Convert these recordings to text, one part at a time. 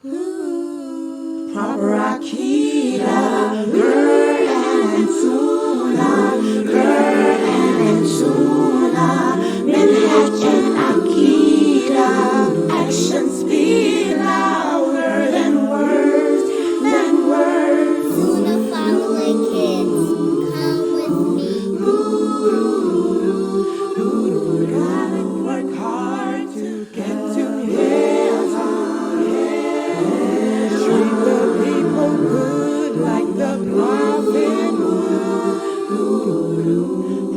Proper Akida, Quran and Sunnah, Quran and Sunnah, Minhaj and Akida, actions speak louder than words, Sunnah following kids, come with me. Gotta work hard to get to heaven. Treat the people good like the prophet would.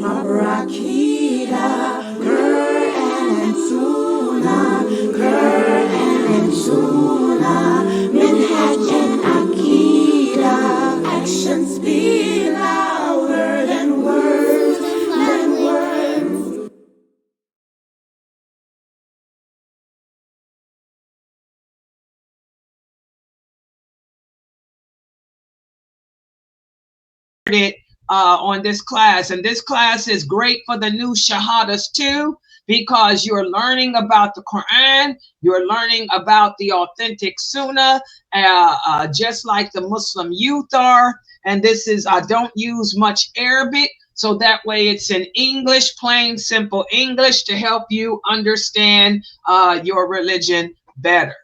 Proper Akida, Quran and Sunnah, Quran and Sunnah, Minhaj and Akida, actions speak louder than words, on this class, and this class is great for the new shahadas too, because you're learning about the Quran, you're learning about the authentic Sunnah, just like the Muslim youth are. And this is, I don't use much Arabic, so that way it's in English, plain simple English, to help you understand your religion better.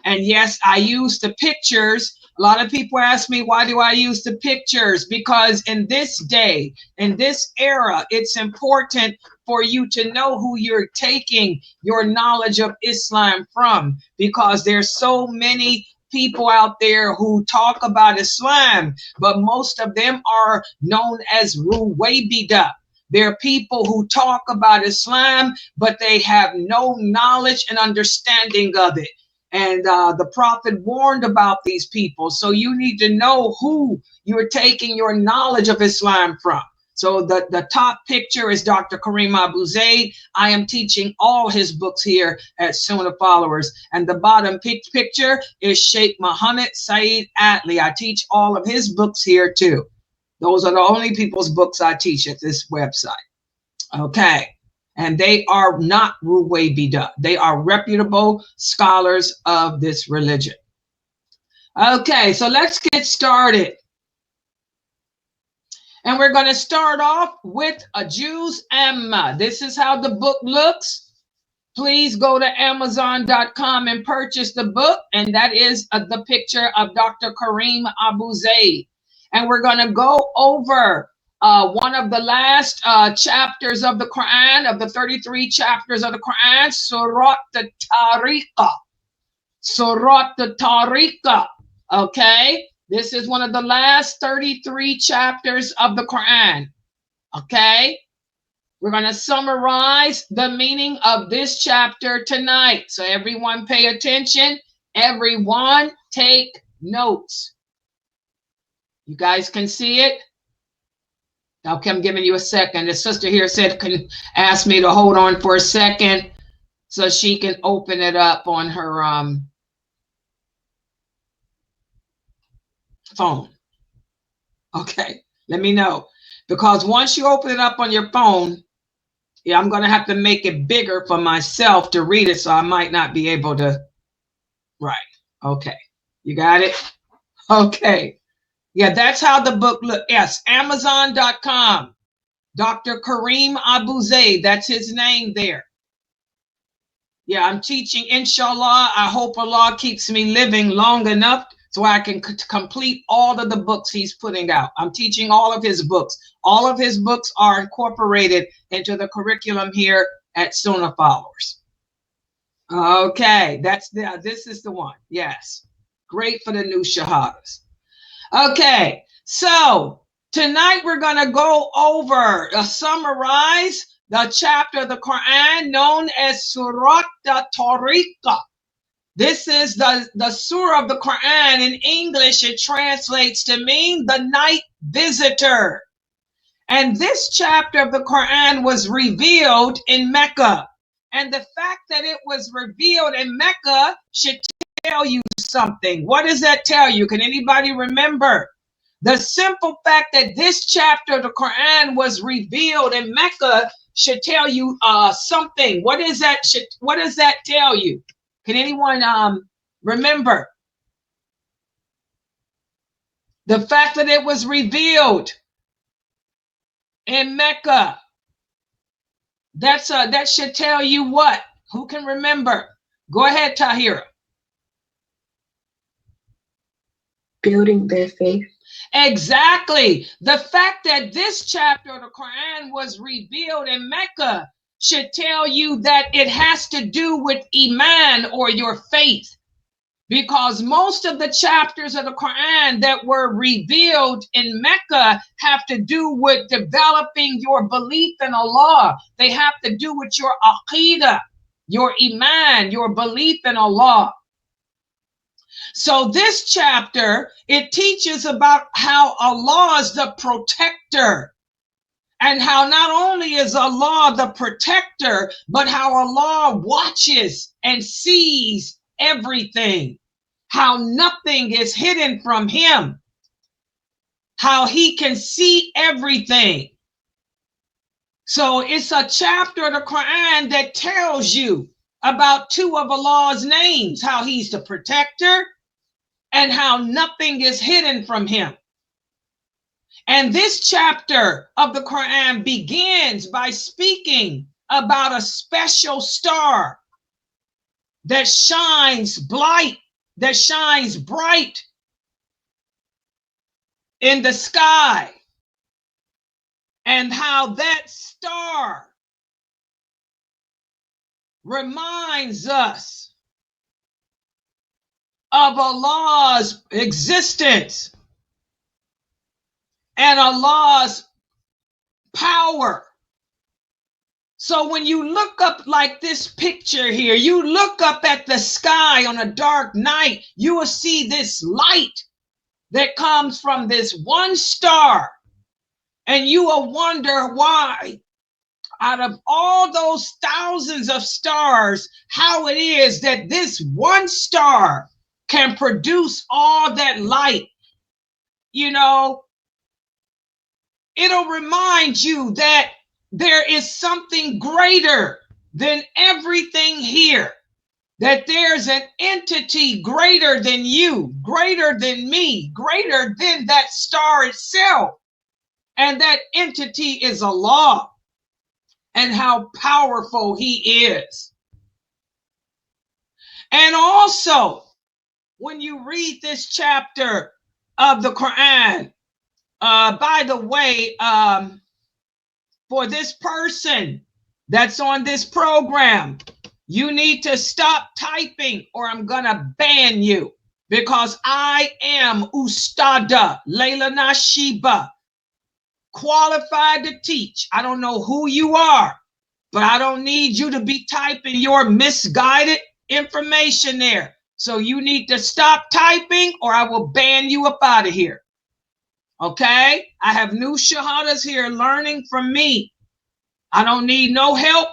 And yes, I use the pictures. A lot of people ask me, why do I use the pictures? Because in this day, in this era, it's important for you to know who you're taking your knowledge of Islam from, because there's so many people out there who talk about Islam, but most of them are known as Ruwaybida. There are people who talk about Islam, but they have no knowledge and understanding of it. And the prophet warned about these people. So you need to know who you're taking your knowledge of Islam from. So the top picture is Dr. Kareem Abu Zaid. I am teaching all his books here at Sunnah Followers. And the bottom picture is Sheikh Muhammad Saeed Atli. I teach all of his books here too. Those are the only people's books I teach at this website. Okay. And they are not Ruwaybida. They are reputable scholars of this religion. Okay, so let's get started. And we're going to start off with a Juz Amma. This is how the book looks. Please go to Amazon.com and purchase the book. And that is the picture of Dr. Kareem Abu Zaid. And we're going to go over one of the last chapters of the Quran, of the 33 chapters of the Quran, Surat At-Tariq. Surat At-Tariq. Okay, this is one of the last 33 chapters of the Quran. Okay, we're going to summarize the meaning of this chapter tonight. So everyone pay attention. Everyone take notes. You guys can see it? Okay, I'm giving you a second. The sister here said, can ask me to hold on for a second so she can open it up on her phone. Okay, let me know. Because once you open it up on your phone, yeah, I'm going to have to make it bigger for myself to read it, so I might not be able to. Right. Okay. You got it? Okay. Yeah, that's how the book looks. Yes, Amazon.com. Dr. Kareem Abu Zaid, that's his name there. Yeah, I'm teaching, inshallah. I hope Allah keeps me living long enough so I can complete all of the books he's putting out. I'm teaching all of his books. All of his books are incorporated into the curriculum here at Sunnah Followers. Okay, this is the one. Yes, great for the new shahadas. Okay, so tonight we're going to go over, summarize the chapter of the Quran known as Surat At-Tariq. This is the surah of the Quran. In English, it translates to mean the night visitor. And this chapter of the Quran was revealed in Mecca. And the fact that it was revealed in Mecca should tell you something. What does that tell you? Can anybody remember? The simple fact that this chapter of the Quran was revealed in Mecca should tell you something. What does that tell you? Can anyone Remember, the fact that it was revealed in Mecca, that should tell you what? Who can remember? Go ahead, Tahira. Building their faith. Exactly. The fact that this chapter of the Quran was revealed in Mecca should tell you that it has to do with Iman, or your faith. Because most of the chapters of the Quran that were revealed in Mecca have to do with developing your belief in Allah. They have to do with your aqidah, your Iman, your belief in Allah. So this chapter, it teaches about how Allah is the protector, and how not only is Allah the protector, but how Allah watches and sees everything, how nothing is hidden from him, how he can see everything. So it's a chapter of the Quran that tells you about two of Allah's names, how he's the protector and how nothing is hidden from him. And this chapter of the Quran begins by speaking about a special star that shines bright in the sky, and how that star reminds us of Allah's existence and Allah's power. So when you look up like this picture here, you look up at the sky on a dark night, you will see this light that comes from this one star. And you will wonder why, out of all those thousands of stars, how it is that this one star can produce all that light. You know, it'll remind you that there is something greater than everything here, that there's an entity greater than you, greater than me, greater than that star itself. And that entity is Allah, and how powerful he is. And also, when you read this chapter of the Quran, by the way, for this person that's on this program, you need to stop typing or I'm gonna ban you, because I am Ustada Laila Nasheeba, qualified to teach. I don't know who you are, but I don't need you to be typing your misguided information there. So you need to stop typing or I will ban you up out of here. Okay? I have new shahadas here learning from me. I don't need no help.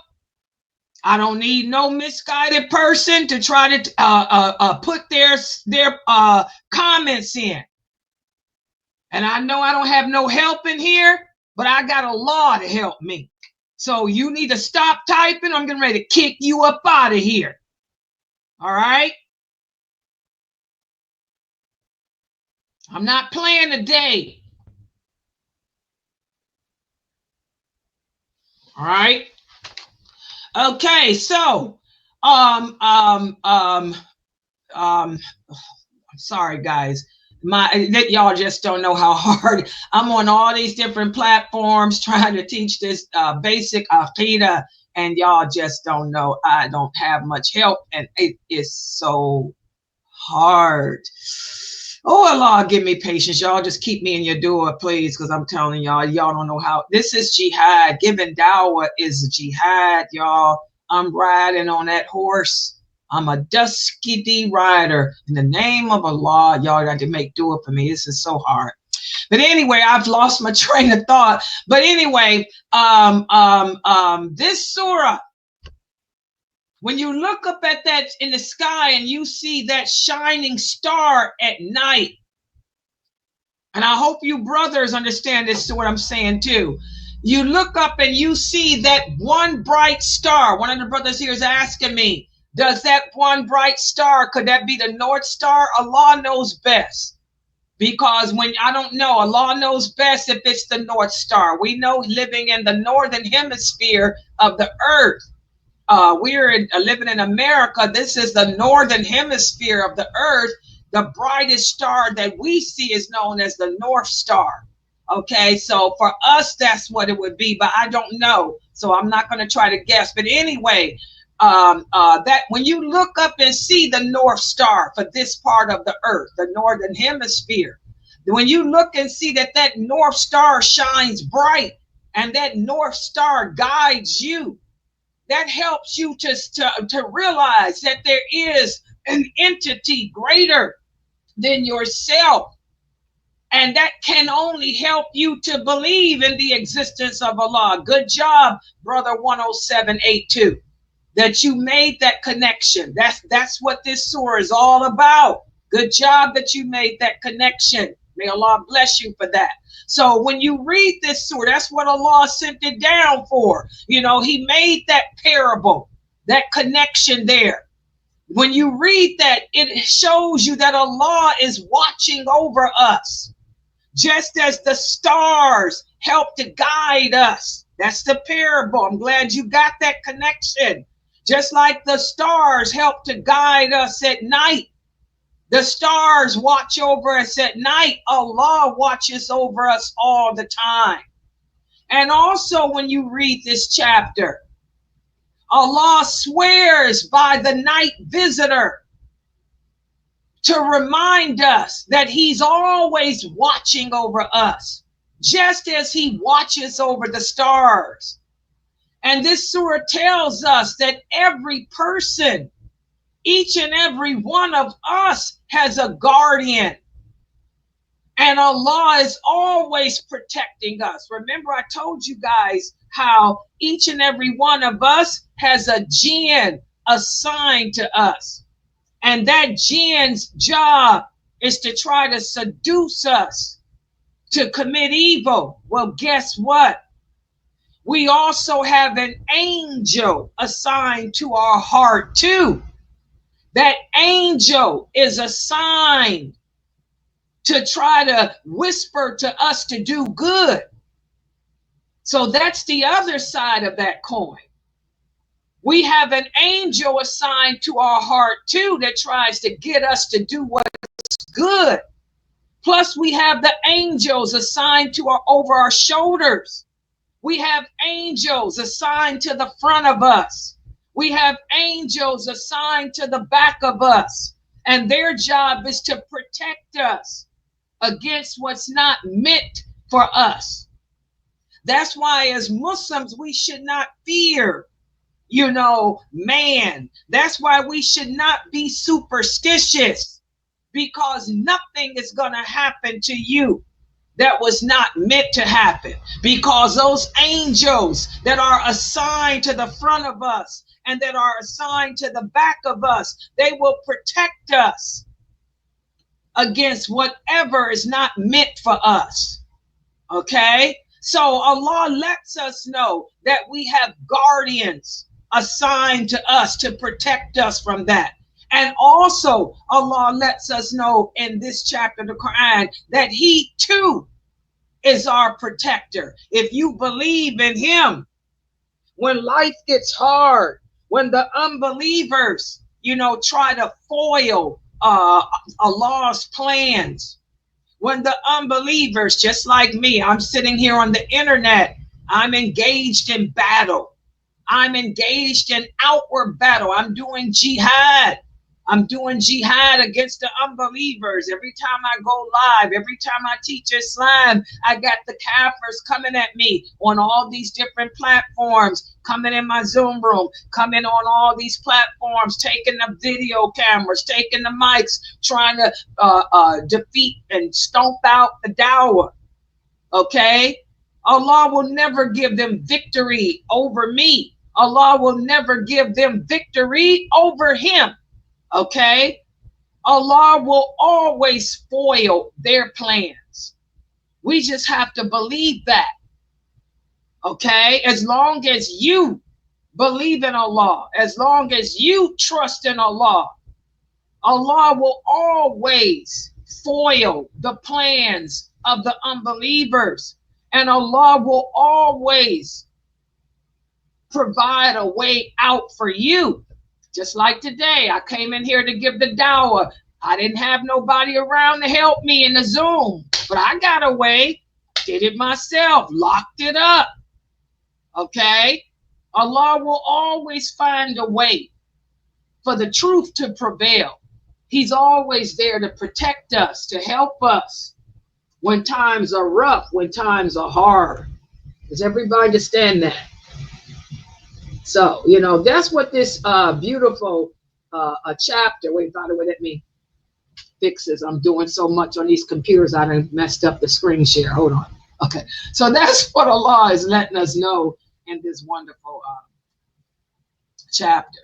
I don't need no misguided person to try to put their comments in. And I know I don't have no help in here, but I got Allah to help me. So you need to stop typing. I'm getting ready to kick you up out of here. All right? I'm not playing today. All right? Okay, so I'm sorry guys. Y'all just don't know how hard I'm on all these different platforms trying to teach this basic aqidah, and y'all just don't know. I don't have much help, and it is so hard. Oh, Allah, give me patience. Y'all just keep me in your dua, please, because I'm telling y'all don't know how. This is jihad. Giving dawah is jihad, y'all. I'm riding on that horse. I'm a dusky rider. In the name of Allah, y'all got to make dua for me. This is so hard. But anyway, I've lost my train of thought. But anyway, this surah, when you look up at that in the sky and you see that shining star at night, and I hope you brothers understand this, what I'm saying too. You look up and you see that one bright star. One of the brothers here is asking me, Does that one bright star, could that be the North Star? Allah knows best. Because when, I don't know, Allah knows best if it's the North Star. We know living in the northern hemisphere of the earth. We're living in America. This is the northern hemisphere of the earth. The brightest star that we see is known as the North Star. Okay, so for us, that's what it would be, but I don't know. So I'm not going to try to guess. But anyway, that when you look up and see the North Star for this part of the earth, the northern hemisphere, when you look and see that that North Star shines bright and that North Star guides you, that helps you to realize that there is an entity greater than yourself. And that can only help you to believe in the existence of Allah. Good job, brother 10782, that you made that connection. That's what this surah is all about. Good job that you made that connection. May Allah bless you for that. So when you read this surah, that's what Allah sent it down for. You know, he made that parable, that connection there. When you read that, it shows you that Allah is watching over us. Just as the stars help to guide us. That's the parable. I'm glad you got that connection. Just like the stars help to guide us at night. The stars watch over us at night. Allah watches over us all the time. And also when you read this chapter, Allah swears by the night visitor to remind us that he's always watching over us, just as he watches over the stars. And this surah tells us that every person, each and every one of us has a guardian. And Allah is always protecting us. Remember, I told you guys how each and every one of us has a jinn assigned to us. And that jinn's job is to try to seduce us to commit evil. Well, guess what? We also have an angel assigned to our heart too. That angel is assigned to try to whisper to us to do good. So that's the other side of that coin. We have an angel assigned to our heart too that tries to get us to do what's good. Plus we have the angels assigned to over our shoulders. We have angels assigned to the front of us. We have angels assigned to the back of us. And their job is to protect us against what's not meant for us. That's why as Muslims, we should not fear, you know, man. That's why we should not be superstitious, because nothing is going to happen to you that was not meant to happen, because those angels that are assigned to the front of us and that are assigned to the back of us, they will protect us against whatever is not meant for us. Okay? So Allah lets us know that we have guardians assigned to us to protect us from that. And also Allah lets us know in this chapter of the Quran that he too is our protector. If you believe in him, when life gets hard, when the unbelievers, you know, try to foil Allah's plans, when the unbelievers, just like me, I'm sitting here on the internet, I'm engaged in battle. I'm engaged in outward battle. I'm doing jihad. I'm doing jihad against the unbelievers. Every time I go live, every time I teach Islam, I got the kafirs coming at me on all these different platforms, coming in my Zoom room, coming on all these platforms, taking the video cameras, taking the mics, trying to defeat and stomp out the dawah. Okay? Allah will never give them victory over me. Allah will never give them victory over him. Okay? Allah will always foil their plans. We just have to believe that. Okay? As long as you believe in Allah, as long as you trust in Allah, Allah will always foil the plans of the unbelievers, and Allah will always provide a way out for you. Just like today, I came in here to give the dawah. I didn't have nobody around to help me in the Zoom, but I got a way, did it myself, locked it up. Okay? Allah will always find a way for the truth to prevail. He's always there to protect us, to help us when times are rough, when times are hard. Does everybody understand that? So, you know, that's what this beautiful chapter, wait, by the way, let me fix this. I'm doing so much on these computers, I done messed up the screen share. Hold on. Okay. So that's what Allah is letting us know in this wonderful chapter.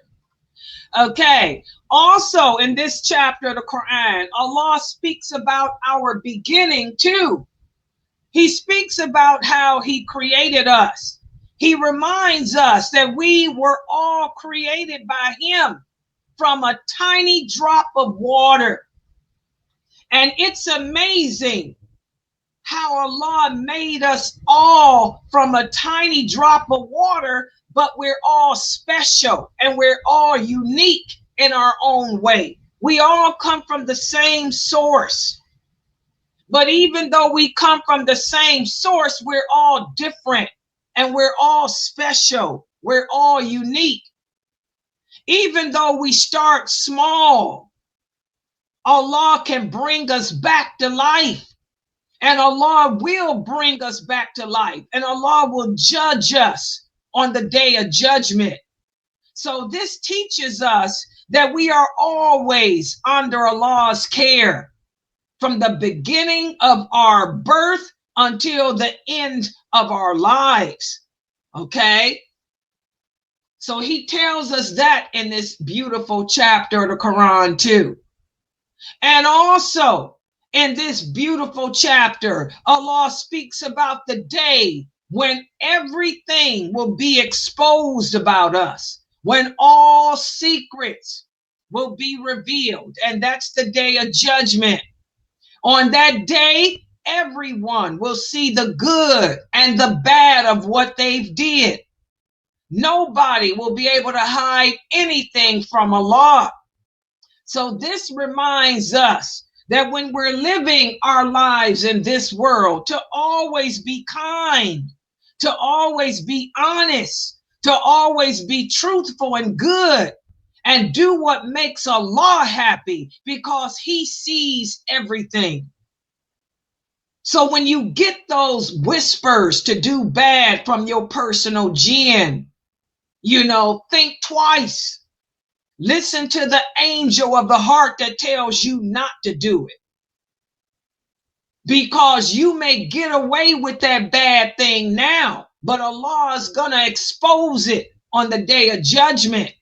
Okay. Also in this chapter of the Quran, Allah speaks about our beginning too. He speaks about how he created us. He reminds us that we were all created by him from a tiny drop of water. And it's amazing how Allah made us all from a tiny drop of water, but we're all special and we're all unique in our own way. We all come from the same source. But even though we come from the same source, we're all different and we're all special. We're all unique. Even though we start small, Allah can bring us back to life, and Allah will bring us back to life, and Allah will judge us on the day of judgment. So this teaches us that we are always under Allah's care from the beginning of our birth until the end of our lives. Okay? So he tells us that in this beautiful chapter of the Quran too. And also in this beautiful chapter, Allah speaks about the day when everything will be exposed about us, when all secrets will be revealed, and that's the day of judgment. On that day, everyone will see the good and the bad of what they've did. Nobody will be able to hide anything from Allah. So this reminds us that when we're living our lives in this world, to always be kind, to always be honest, to always be truthful and good, and do what makes Allah happy, because he sees everything. So when you get those whispers to do bad from your personal jinn, you know, think twice. Listen to the angel of the heart that tells you not to do it. Because you may get away with that bad thing now, but Allah is going to expose it on the day of judgment.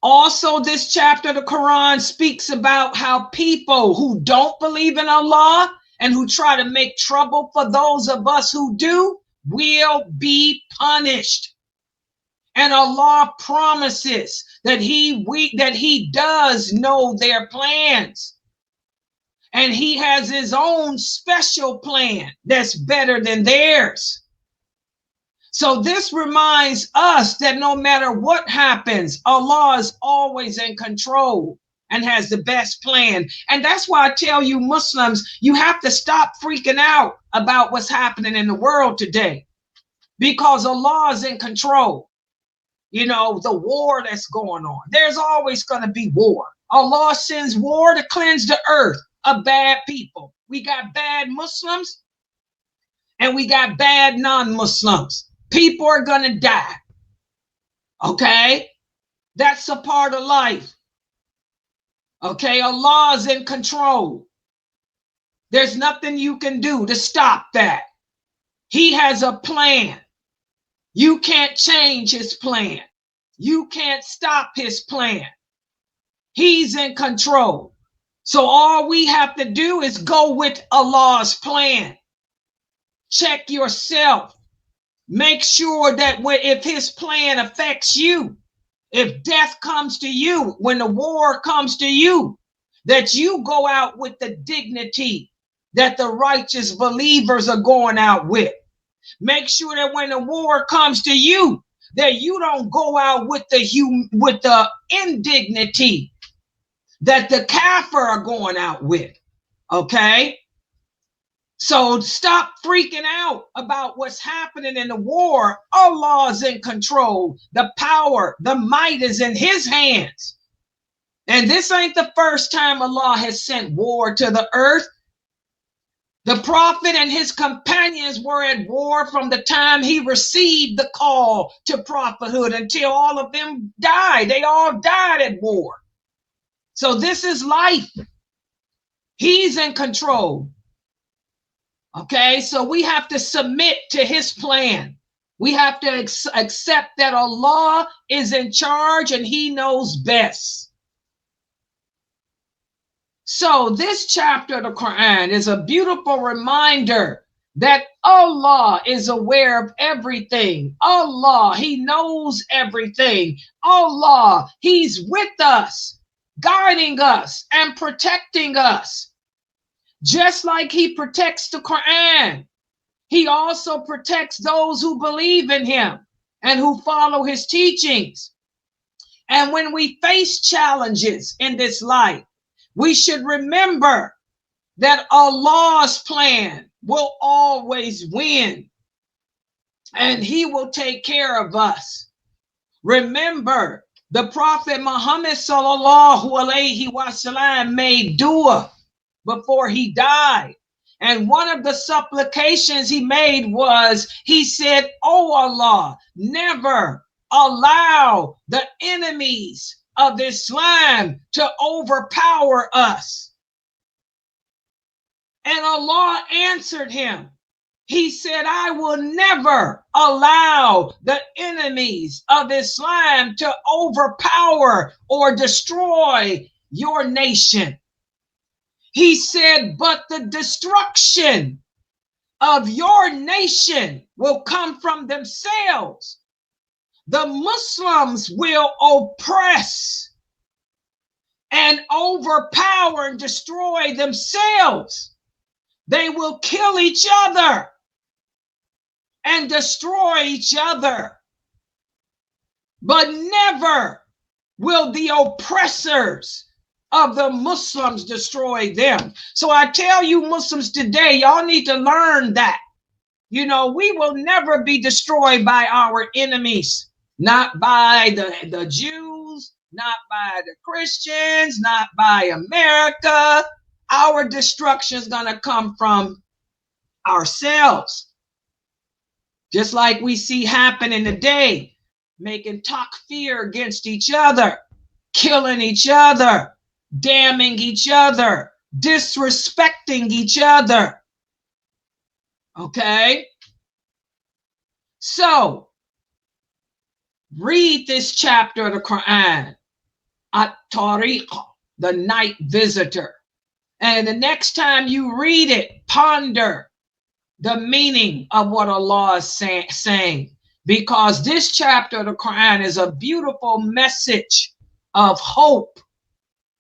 Also, this chapter of the Quran speaks about how people who don't believe in Allah and who try to make trouble for those of us who do will be punished. And Allah promises that he does know their plans. And he has his own special plan that's better than theirs. So this reminds us that no matter what happens, Allah is always in control and has the best plan. And that's why I tell you Muslims, you have to stop freaking out about what's happening in the world today, because Allah is in control. You know, the war that's going on, there's always going to be war. Allah sends war to cleanse the earth of bad people. We got bad Muslims and we got bad non-Muslims. People are going to die. Okay? That's a part of life. Okay? Allah is in control. There's nothing you can do to stop that. He has a plan. You can't change his plan. You can't stop his plan. He's in control. So all we have to do is go with Allah's plan. Check yourself. Make sure that if his plan affects you, if death comes to you, when the war comes to you, that you go out with the dignity that the righteous believers are going out with. Make sure that when the war comes to you, that you don't go out with the indignity that the kafir are going out with. Okay? So stop freaking out about what's happening in the war. Allah's in control. The power, the might is in his hands. And this ain't the first time Allah has sent war to the earth. The prophet and his companions were at war from the time he received the call to prophethood until all of them died. They all died at war. So this is life. He's in control. Okay, so we have to submit to his plan. We have to accept that Allah is in charge and he knows best. So this chapter of the Quran is a beautiful reminder that Allah is aware of everything. Allah, he knows everything. Allah, he's with us, guiding us and protecting us. Just like he protects the Quran, he also protects those who believe in him and who follow his teachings. And when we face challenges in this life, we should remember that Allah's plan will always win and he will take care of us. Remember, the Prophet Muhammad sallallahu alaihi wasallam made dua before he died. And one of the supplications he made was, he said, "Oh Allah, never allow the enemies of Islam to overpower us." And Allah answered him. He said, "I will never allow the enemies of Islam to overpower or destroy your nation." He said, "But the destruction of your nation will come from themselves. The Muslims will oppress and overpower and destroy themselves. They will kill each other and destroy each other. But never will the oppressors of the Muslims destroy them." So I tell you Muslims today, y'all need to learn that. You know, we will never be destroyed by our enemies. Not by the Jews, not by the Christians, not by America. Our destruction is going to come from ourselves. Just like we see happening today, making takfir against each other, killing each other, damning each other, disrespecting each other. Okay? So, read this chapter of the Quran, At-Tariq, the night visitor. And the next time you read it, ponder the meaning of what Allah is saying. Because this chapter of the Quran is a beautiful message of hope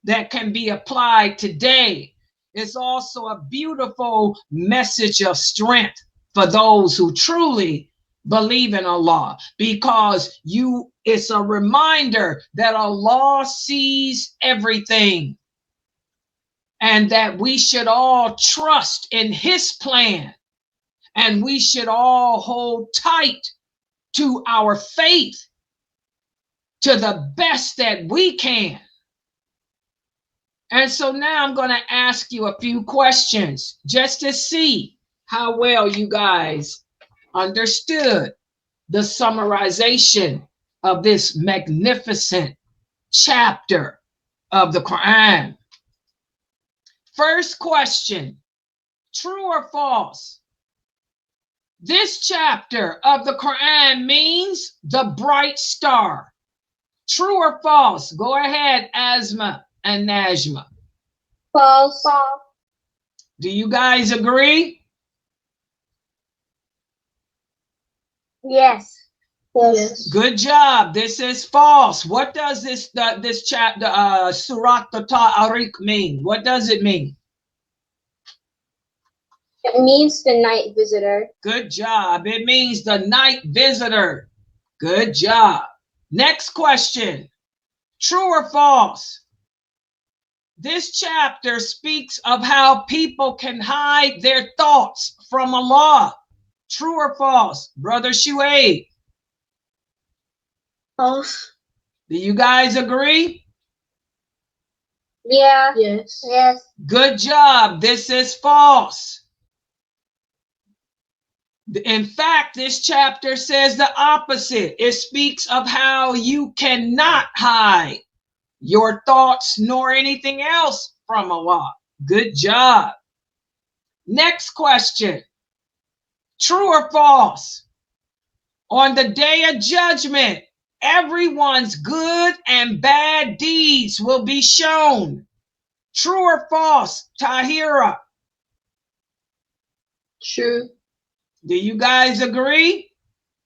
that can be applied today. It's also a beautiful message of strength for those who truly believe in Allah, because it's a reminder that Allah sees everything and that we should all trust in his plan and we should all hold tight to our faith to the best that we can. And so now I'm going to ask you a few questions just to see how well you guys understood the summarization of this magnificent chapter of the Quran. First question, true or false? This chapter of the Quran means the bright star. True or false? Go ahead, Asma and Najma. False. Do you guys agree? Yes. Yes. Good job. This is false. What does this chapter Surat At-Tariq mean? What does it mean? It means the night visitor. Good job. It means the night visitor. Good job. Next question. True or false? This chapter speaks of how people can hide their thoughts from Allah. True or false? Brother Shuaib. False. Do you guys agree? Yeah. Yes. Yes. Good job. This is false. In fact, this chapter says the opposite. It speaks of how you cannot hide your thoughts nor anything else from Allah. Good job. Next question. True or false? On the day of judgment, everyone's good and bad deeds will be shown. True or false, Tahira? True. Do you guys agree?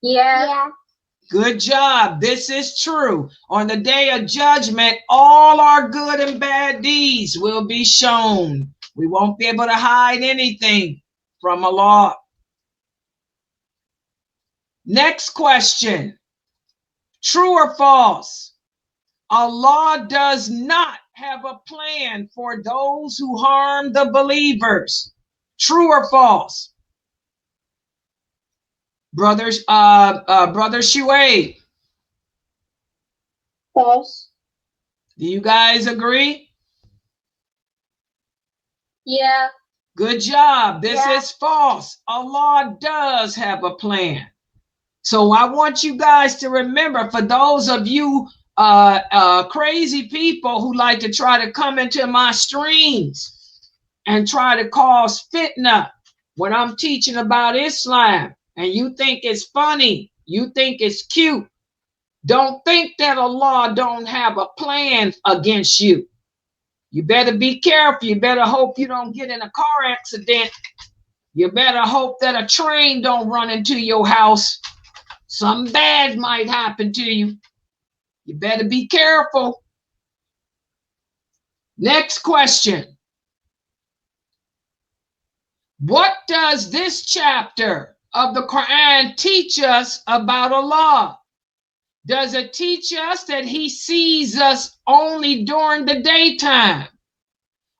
Yeah. Yeah. Good job. This is true. On the day of judgment, all our good and bad deeds will be shown. We won't be able to hide anything from Allah. Next question. True or false? Allah does not have a plan for those who harm the believers. True or false? Brother Shuaib. False. Do you guys agree? Yeah. Good job. This is false. Allah does have a plan. So I want you guys to remember, for those of you crazy people who like to try to come into my streams and try to cause fitna when I'm teaching about Islam, and you think it's funny, you think it's cute, don't think that Allah don't have a plan against you. You better be careful. You better hope you don't get in a car accident. You better hope that a train don't run into your house. Something bad might happen to you. You better be careful. Next question. What does this chapter of the Quran teach us about Allah? Does it teach us that He sees us only during the daytime?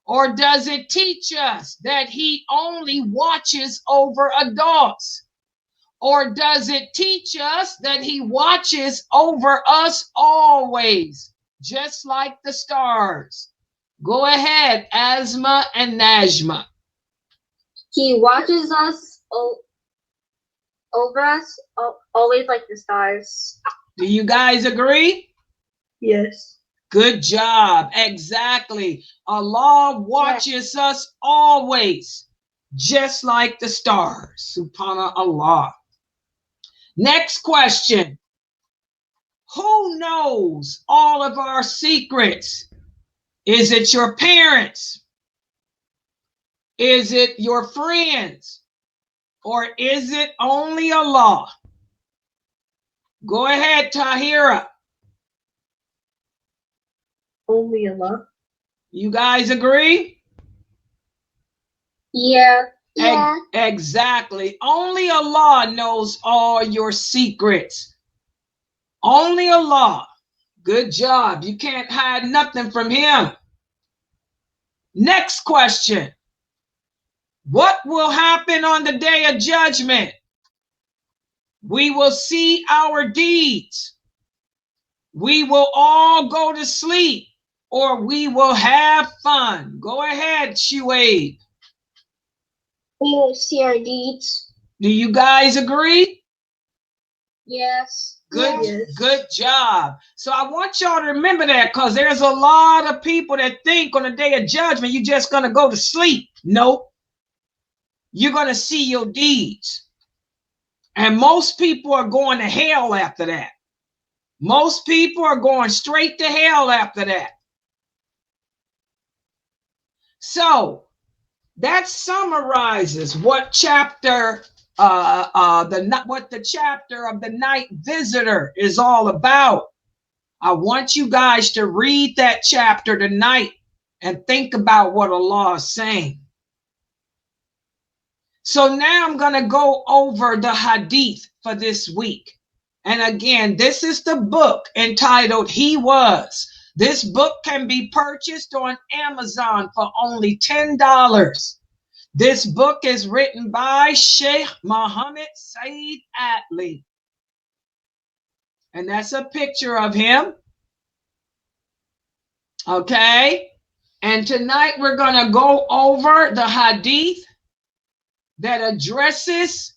Or does it teach us that He only watches over adults? Or does it teach us that He watches over us always, just like the stars? Go ahead, Asma and Najma. He watches us over us always like the stars. Do you guys agree? Yes. Good job. Exactly. Allah watches us always, just like the stars. Subhanallah. Next question. Who knows all of our secrets? Is it your parents? Is it your friends? Or is it only Allah? Go ahead, Tahira. Only Allah. You guys agree? Yeah. Yeah. Exactly. Only Allah knows all your secrets. Only Allah. Good job. You can't hide nothing from Him. Next question. What will happen on the day of judgment? We will see our deeds. We will all go to sleep, or we will have fun. Go ahead, Shuaib. We will see our deeds. Do you guys agree? Yes. Good, Yes. good job. So I want y'all to remember that, because there's a lot of people that think on the day of judgment you're just going to go to sleep. Nope. You're going to see your deeds. And most people are going to hell after that. Most people are going straight to hell after that. So that summarizes what chapter what the chapter of the night visitor is all about. I want you guys to read that chapter tonight and think about what Allah is saying. So now I'm going to go over the hadith for this week. And again, this is the book entitled He Was. This book can be purchased on Amazon for only $10. This book is written by Sheikh Muhammad Saeed Atli. And that's a picture of him. Okay. And tonight we're going to go over the hadith that addresses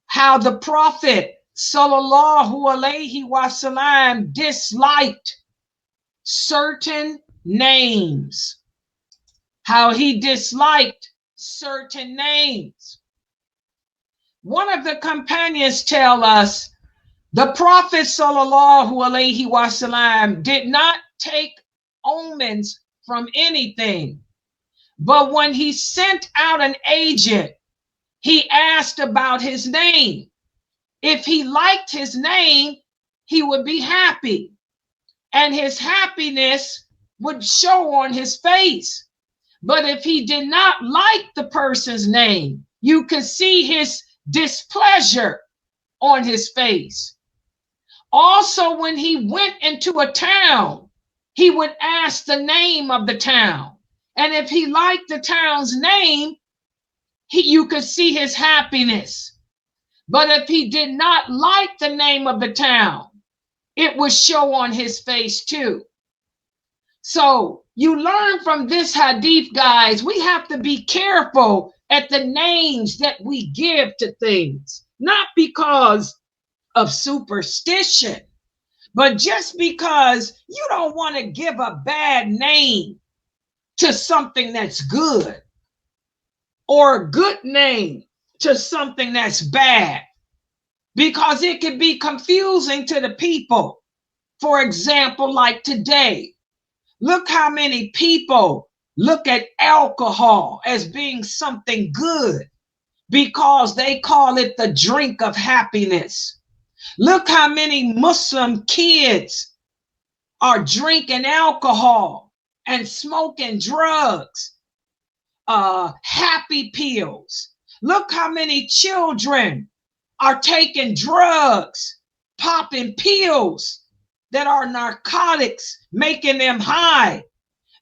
how the Prophet sallallahu alaihi wasallam disliked certain names. How he disliked certain names. One of the companions tell us the Prophet sallallahu alaihi wasallam did not take omens from anything, but when he sent out an agent, he asked about his name. If he liked his name, he would be happy, and his happiness would show on his face. But if he did not like the person's name, you could see his displeasure on his face. Also, when he went into a town, he would ask the name of the town. And if he liked the town's name, you could see his happiness. But if he did not like the name of the town, it would show on his face too. So you learn from this hadith, guys, we have to be careful at the names that we give to things, not because of superstition, but just because you don't want to give a bad name to something that's good, or a good name to something that's bad, because it can be confusing to the people. For example, like today, look how many people look at alcohol as being something good because they call it the drink of happiness. Look how many Muslim kids are drinking alcohol and smoking drugs, happy pills. Look how many children are taking drugs, popping pills that are narcotics, making them high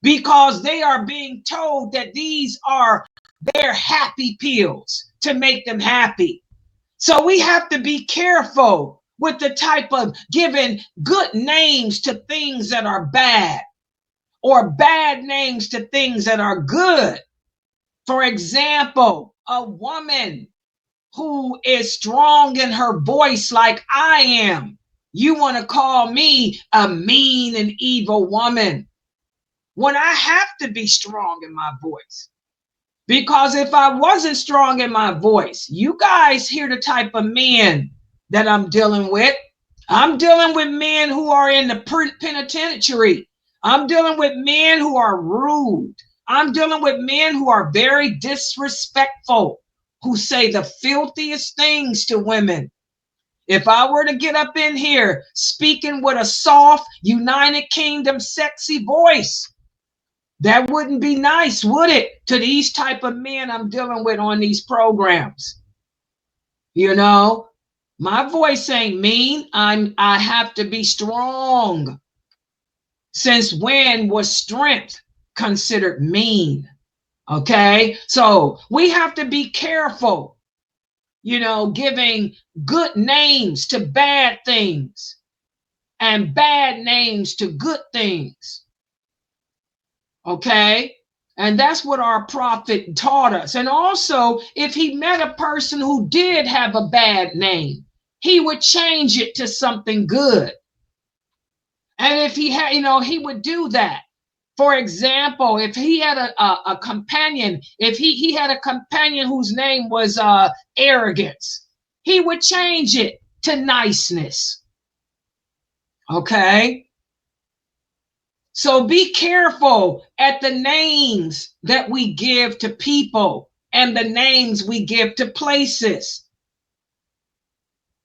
because they are being told that these are their happy pills to make them happy. So we have to be careful with the type of giving good names to things that are bad, or bad names to things that are good. For example, a woman who is strong in her voice like I am, you want to call me a mean and evil woman when I have to be strong in my voice. Because if I wasn't strong in my voice, you guys hear the type of men that I'm dealing with. I'm dealing with men who are in the penitentiary. I'm dealing with men who are rude. I'm dealing with men who are very disrespectful, who say the filthiest things to women. If I were to get up in here speaking with a soft, United Kingdom sexy voice, that wouldn't be nice, would it, to these type of men I'm dealing with on these programs? You know, my voice ain't mean. I have to be strong. Since when was strength considered mean? Okay, so we have to be careful, you know, giving good names to bad things and bad names to good things. Okay, and that's what our prophet taught us. And also, if he met a person who did have a bad name, he would change it to something good. And if he had, you know, he would do that. For example, if he had a companion, if he had a companion whose name was arrogance, he would change it to niceness. Okay. So be careful at the names that we give to people and the names we give to places.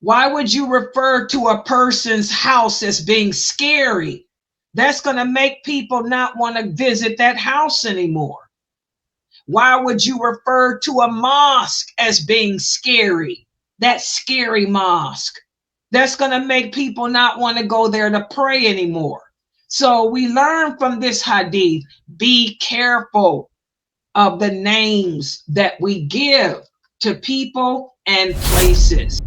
Why would you refer to a person's house as being scary? That's going to make people not want to visit that house anymore. Why would you refer to a mosque as being scary? That scary mosque. That's going to make people not want to go there to pray anymore. So we learn from this hadith, be careful of the names that we give to people and places.